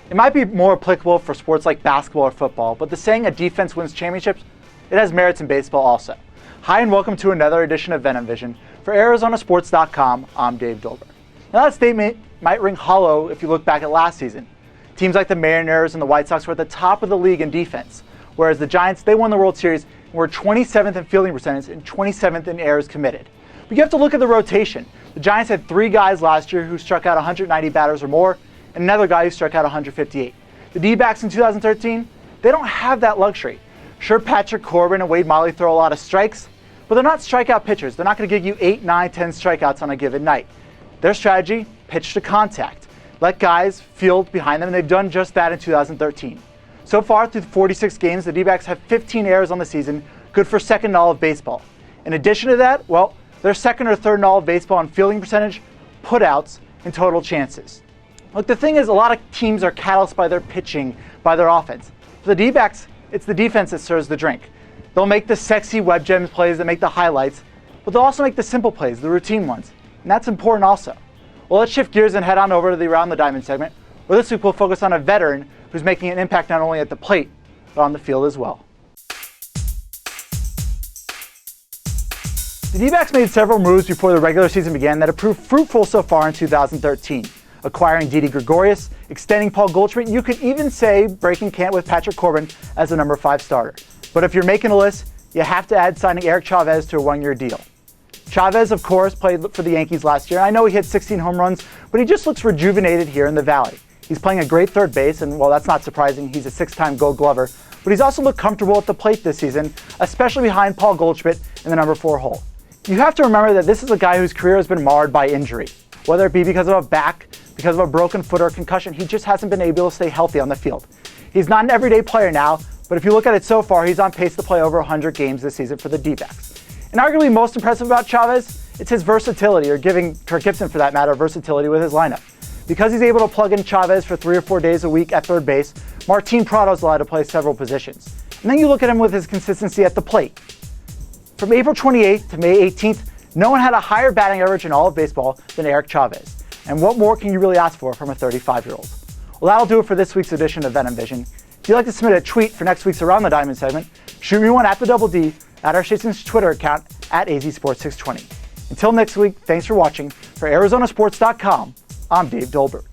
It might be more applicable for sports like basketball or football, but the saying a defense wins championships, it has merits in baseball also. Hi and welcome to another edition of Venom Vision. For ArizonaSports.com, I'm Dave Dolber. Now that statement might ring hollow if you look back at last season. Teams like the Mariners and the White Sox were at the top of the league in defense, whereas the Giants, they won the World Series and were 27th in fielding percentage and 27th in errors committed. But you have to look at the rotation. The Giants had 3 guys last year who struck out 190 batters or more, and another guy who struck out 158. The D-backs in 2013, they don't have that luxury. Sure, Patrick Corbin and Wade Miley throw a lot of strikes, but they're not strikeout pitchers. They're not going to give you 8, 9, 10 strikeouts on a given night. Their strategy, pitch to contact. Let guys field behind them, and they've done just that in 2013. So far, through 46 games, the D-backs have 15 errors on the season, good for second in all of baseball. In addition to that, well, they're second or third in all of baseball in fielding percentage, putouts, and total chances. Look, the thing is, a lot of teams are catalyzed by their pitching, by their offense. For the D-backs, it's the defense that serves the drink. They'll make the sexy web gems plays that make the highlights, but they'll also make the simple plays, the routine ones. And that's important also. Well, let's shift gears and head on over to the Around the Diamond segment, where this week we'll focus on a veteran who's making an impact not only at the plate, but on the field as well. The D-backs made several moves before the regular season began that have proved fruitful so far in 2013. Acquiring Didi Gregorius, extending Paul Goldschmidt, you could even say breaking camp with Patrick Corbin as the number 5 starter. But if you're making a list, you have to add signing Eric Chavez to a 1-year deal. Chavez, of course, played for the Yankees last year. I know he hit 16 home runs, but he just looks rejuvenated here in the Valley. He's playing a great third base, and well, that's not surprising. He's a 6-time Gold Glover, but he's also looked comfortable at the plate this season, especially behind Paul Goldschmidt in the number 4 hole. You have to remember that this is a guy whose career has been marred by injury. Whether it be because of a back, because of a broken foot or concussion, he just hasn't been able to stay healthy on the field. He's not an everyday player now, but if you look at it so far, he's on pace to play over 100 games this season for the D-backs. And arguably most impressive about Chavez, it's his versatility, or giving Kirk Gibson for that matter, versatility with his lineup. Because he's able to plug in Chavez for 3 or 4 days a week at third base, Martin Prado's allowed to play several positions. And then you look at him with his consistency at the plate. From April 28th to May 18th, no one had a higher batting average in all of baseball than Eric Chavez. And what more can you really ask for from a 35-year-old? Well, that'll do it for this week's edition of Venom Vision. If you'd like to submit a tweet for next week's Around the Diamond segment, shoot me one at the Double D at our station's Twitter account at AZSports620. Until next week, thanks for watching. For ArizonaSports.com, I'm Dave Dolber.